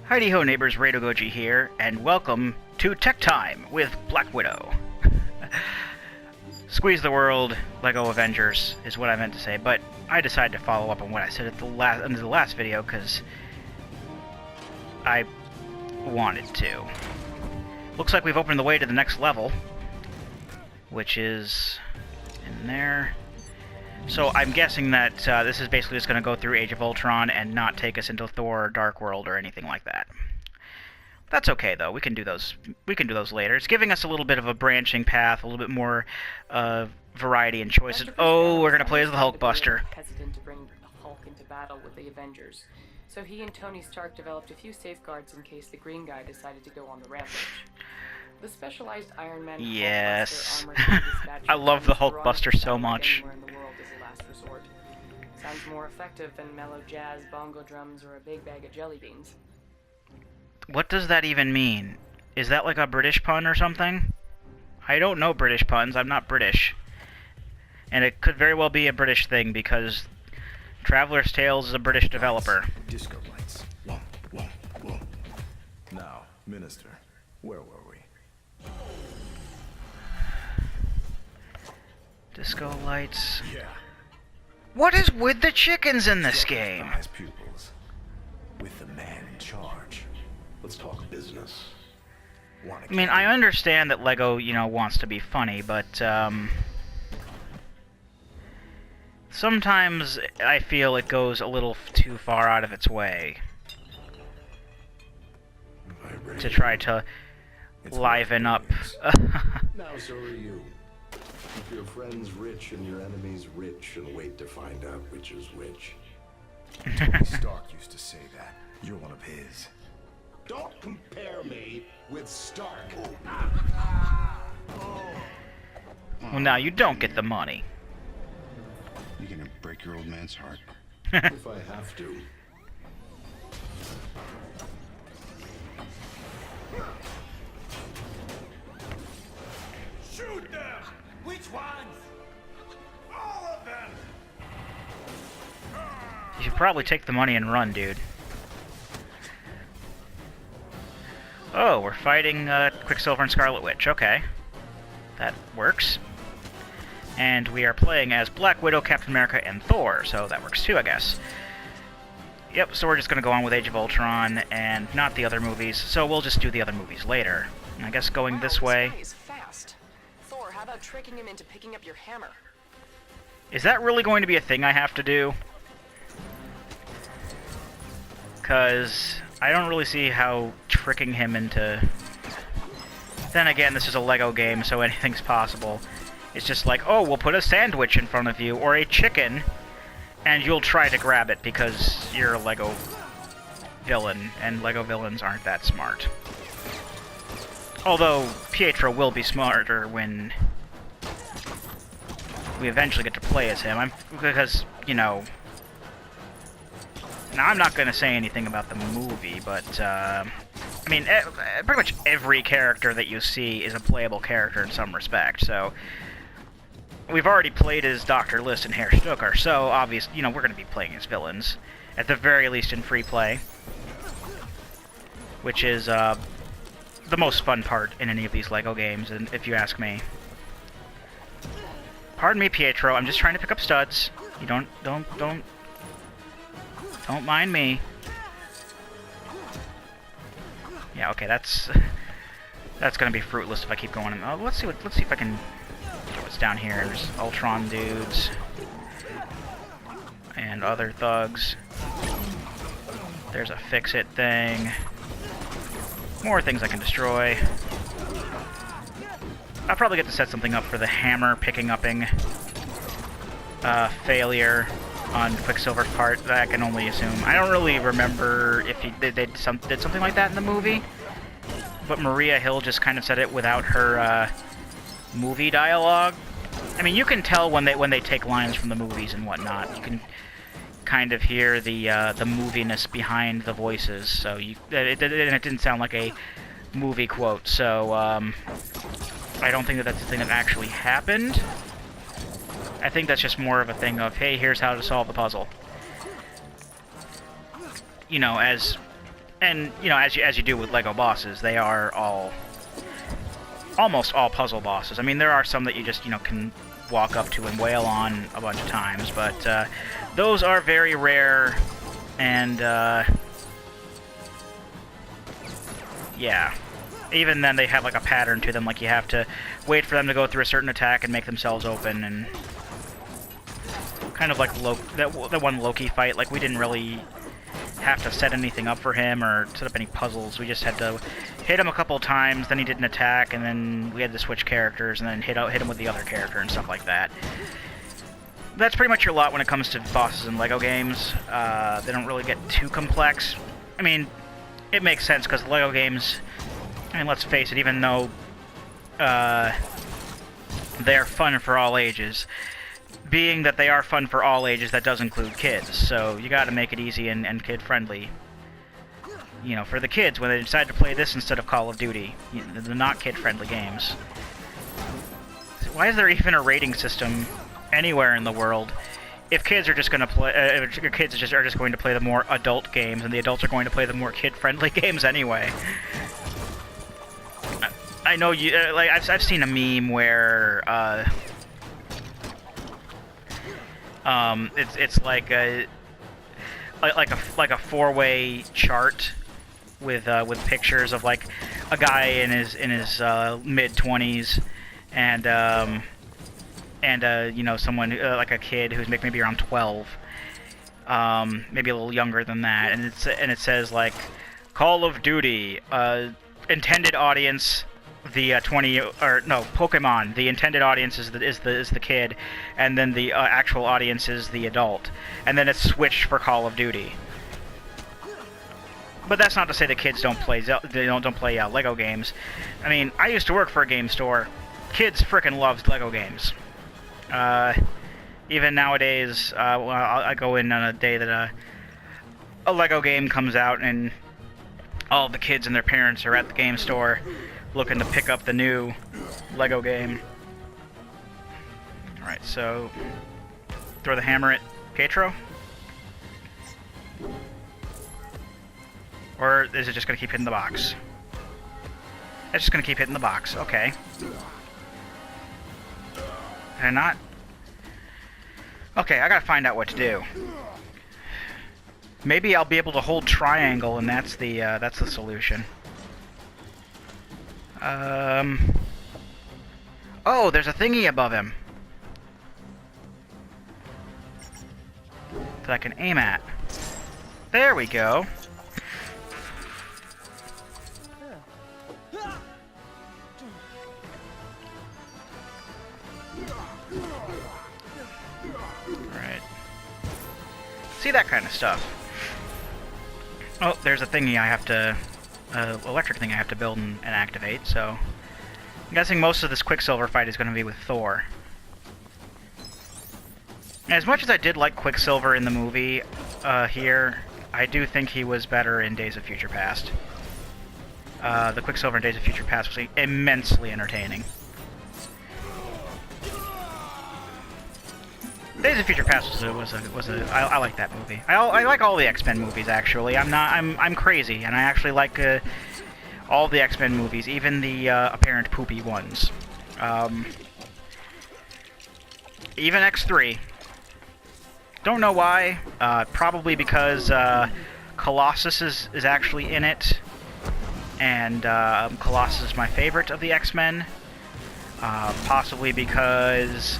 Heidi ho neighbors, Rado Goji here, and welcome to Tech Time with Black Widow. Squeeze the world, Lego Avengers is what I meant to say, but I decided to follow up on what I said at the last video because I wanted to. Looks like we've opened the way to the next level, which is in there. So I'm guessing that this is basically just going to go through Age of Ultron and not take us into Thor, Dark World, or anything like that. That's okay though. We can do those. We can do those later. It's giving us a little bit of a branching path, a little bit more variety and choices. Oh, we're going to play as the Hulkbuster. Hesitant to bring the Hulk into battle with the Avengers, so he and Tony Stark developed a few safeguards in case the Green Guy decided to go on the rampage. The specialized Iron Man yes. Hulkbuster I love the Hulkbuster so much. Resort. Sounds more effective than mellow jazz, bongo drums, or a big bag of jelly beans. What does that even mean? Is that like a British pun or something? I don't know British puns. I'm not British. And it could very well be a British thing because Traveler's Tales is a British developer. Disco lights. Whoa, whoa, whoa. Now, Minister, where were we? Disco lights. Yeah. What is with the chickens in this game? Eyes pupils. With the man in charge. Let's talk business. I mean, I understand that Lego, wants to be funny, but sometimes I feel it goes a little too far out of its way to try to liven up. Now so are you. Keep your friends rich and your enemies rich and wait to find out which is which. Tony Stark used to say that. You're one of his. Don't compare me with Stark. Well, now you don't get the money. You're gonna break your old man's heart. If I have to. Shoot them! Which ones? All of them! You should probably take the money and run, dude. Oh, we're fighting Quicksilver and Scarlet Witch. Okay. That works. And we are playing as Black Widow, Captain America, and Thor, so that works too, I guess. Yep, so we're just going to go on with Age of Ultron and not the other movies, so we'll just do the other movies later. And I guess going this way... This guy is fast. Thor, how about tricking him into picking up your hammer? Is that really going to be a thing I have to do? Because I don't really see how tricking him into... Then again, this is a Lego game, so anything's possible. It's just like, oh, we'll put a sandwich in front of you, or a chicken, and you'll try to grab it because you're a Lego villain, and Lego villains aren't that smart. Although, Pietro will be smarter when we eventually get to play as him. Because, now I'm not going to say anything about the movie, but, I mean, pretty much every character that you see is a playable character in some respect, so... We've already played as Dr. List and Herr Stucker, so obviously, we're going to be playing as villains. At the very least in free play. Which is, the most fun part in any of these Lego games, and if you ask me. Pardon me, Pietro, I'm just trying to pick up studs. You don't mind me. Yeah, okay, that's gonna be fruitless if I keep going. Oh, let's see if I can get what's down here. There's Ultron dudes and other thugs. There's a fix-it thing. More things I can destroy. I'll probably get to set something up for the hammer picking upping failure on Quicksilver's part. That I can only assume. I don't really remember if he did something like that in the movie, but Maria Hill just kind of said it without her movie dialogue. I mean, you can tell when they take lines from the movies and whatnot. You can kind of hear the moviness behind the voices. So it didn't sound like a movie quote. So I don't think that that's the thing that actually happened. I think that's just more of a thing of, hey, here's how to solve the puzzle. As And, you know, as you do with LEGO bosses, they are almost all puzzle bosses. I mean, there are some that you just, you know, can walk up to and wail on a bunch of times, but those are very rare, and yeah. Even then, they have like a pattern to them, like you have to wait for them to go through a certain attack and make themselves open, and kind of like that one Loki fight, like we didn't really have to set anything up for him or set up any puzzles. We just had to hit him a couple times, then he did an attack, and then we had to switch characters, and then hit him with the other character and stuff like that. That's pretty much your lot when it comes to bosses in LEGO games. They don't really get too complex. I mean, it makes sense because LEGO games, I mean, let's face it, even though they're fun for all ages, being that they are fun for all ages, that does include kids, so you gotta make it easy and kid-friendly. You know, for the kids, when they decide to play this instead of Call of Duty, they're not kid-friendly games. So why is there even a rating system anywhere in the world if kids are just going to play? Kids are just going to play the more adult games, and the adults are going to play the more kid-friendly games anyway. I know you like I've seen a meme where it's like a four-way chart with pictures of like a guy in his mid-20s and you know, someone like a kid who's maybe around 12, maybe a little younger than that, and it says like Call of Duty, intended audience the Pokemon, the intended audience is the kid, and then the actual audience is the adult, and then it's switched for Call of Duty. But that's not to say that kids don't play Lego games. I mean, I used to work for a game store. Kids frickin' loved Lego games. Even nowadays, I go in on a day that a Lego game comes out, and all the kids and their parents are at the game store looking to pick up the new Lego game. Alright, so throw the hammer at Pietro? Or is it just going to keep hitting the box? It's just going to keep hitting the box. Okay. Can I not? Okay, I gotta find out what to do. Maybe I'll be able to hold triangle, and that's the solution. Oh, there's a thingy above him that I can aim at. There we go. Right. See, that kind of stuff. Oh, there's a thingy I have to... electric thing I have to build and activate, so... I'm guessing most of this Quicksilver fight is going to be with Thor. As much as I did like Quicksilver in the movie, here, I do think he was better in Days of Future Past. The Quicksilver in Days of Future Past was immensely entertaining. Days of Future Past I like that movie. I like all the X-Men movies, actually. I'm crazy, and I actually like all the X-Men movies, even the apparent poopy ones. Even X3. Don't know why. Probably because Colossus is actually in it, and Colossus is my favorite of the X-Men. Possibly because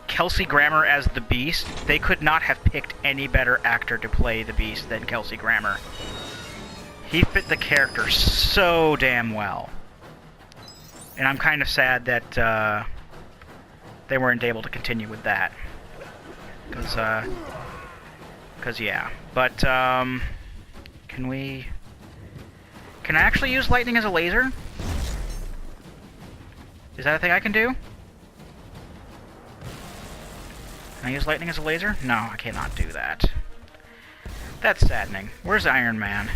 Kelsey Grammer as the Beast, they could not have picked any better actor to play the Beast than Kelsey Grammer. He fit the character so damn well. And I'm kind of sad that they weren't able to continue with that. Because yeah. But, can I actually use lightning as a laser? Is that a thing I can do? Can I use lightning as a laser? No, I cannot do that. That's saddening. Where's Iron Man?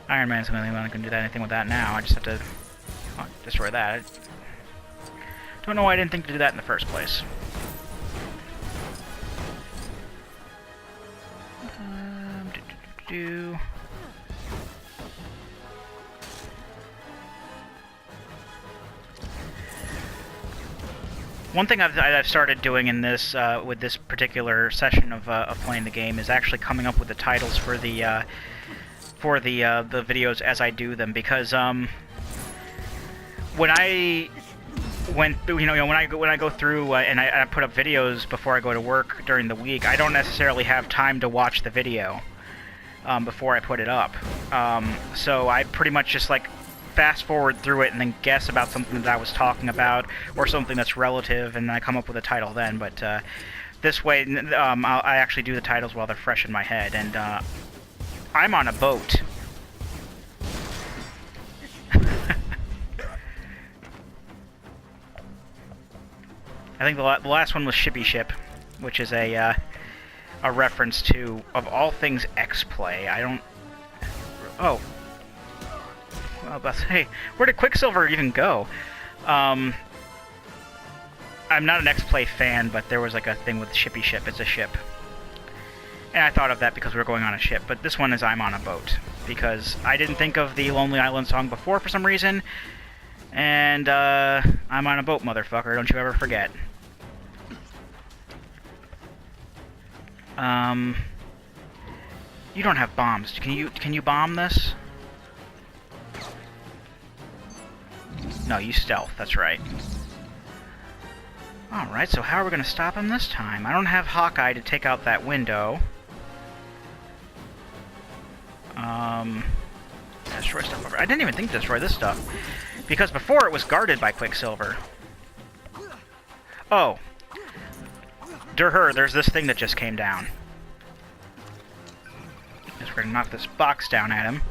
Iron Man's the only one who can do anything with that now. I just have to destroy that. Don't know why I didn't think to do that in the first place. Do. One thing I've started doing in this with this particular session of playing the game is actually coming up with the titles for the videos as I do them, because when I went through, when I go through and I put up videos before I go to work during the week, I don't necessarily have time to watch the video before I put it up. So I pretty much just like fast forward through it and then guess about something that I was talking about or something that's relative, and I come up with a title then. But this way, I actually do the titles while they're fresh in my head. And I'm on a boat. I think the last one was Shippy Ship, which is a reference to, of all things, X-Play. I don't... Oh. Well, hey, where did Quicksilver even go? I'm not an X-Play fan, but there was like a thing with Shippy Ship. It's a ship. And I thought of that because we were going on a ship. But this one is I'm on a boat, because I didn't think of the Lonely Island song before for some reason. And I'm on a boat, motherfucker. Don't you ever forget. You don't have bombs. Can you bomb this? No, you stealth. That's right. Alright, so how are we going to stop him this time? I don't have Hawkeye to take out that window. Destroy stuff over. I didn't even think to destroy this stuff, because before it was guarded by Quicksilver. Oh. There's this thing that just came down. Guess we're gonna knock this box down at him.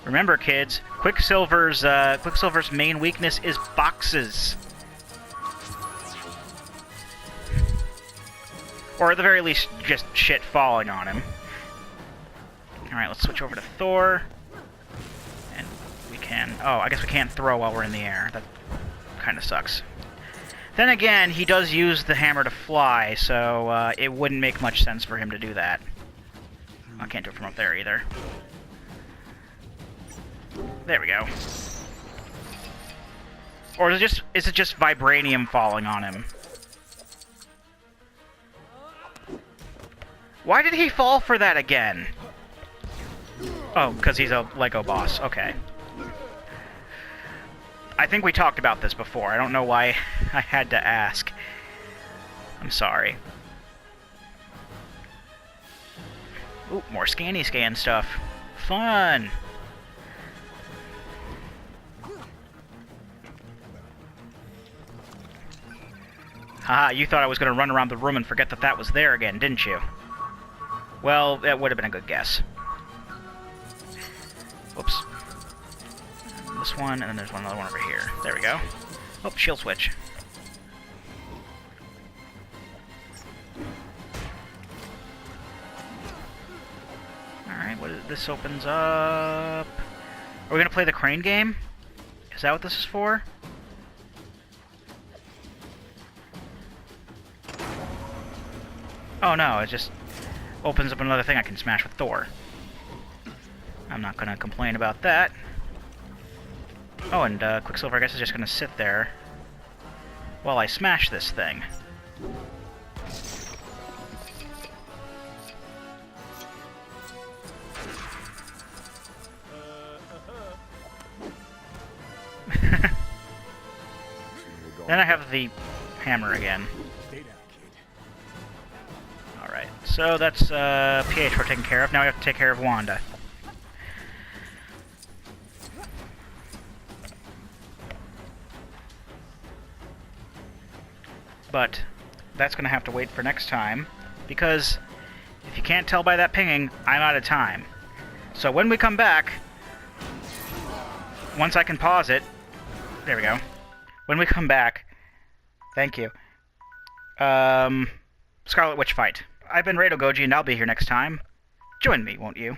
Remember, kids, Quicksilver's main weakness is boxes. Or at the very least, just shit falling on him. Alright, let's switch over to Thor. And we can... Oh, I guess we can't throw while we're in the air. That kind of sucks. Then again, he does use the hammer to fly, so it wouldn't make much sense for him to do that. I can't do it from up there either. There we go. Or is it just Vibranium falling on him? Why did he fall for that again? Oh, because he's a Lego boss. Okay. I think we talked about this before. I don't know why I had to ask. I'm sorry. Ooh, more scanny scan stuff. Fun! Haha, you thought I was going to run around the room and forget that that was there again, didn't you? Well, that would have been a good guess. Whoops. And this one, and then there's another one over here. There we go. Oh, shield switch. Alright, this opens up... Are we going to play the crane game? Is that what this is for? Oh no, it just opens up another thing I can smash with Thor. I'm not gonna complain about that. Oh, and Quicksilver, I guess, is just gonna sit there while I smash this thing. Then I have the hammer again. Alright, so that's PH we're taking care of. Now we have to take care of Wanda. But that's going to have to wait for next time, because if you can't tell by that pinging, I'm out of time. So when we come back, once I can pause it, there we go. When we come back, thank you, Scarlet Witch fight. I've been Rado Goji, and I'll be here next time. Join me, won't you?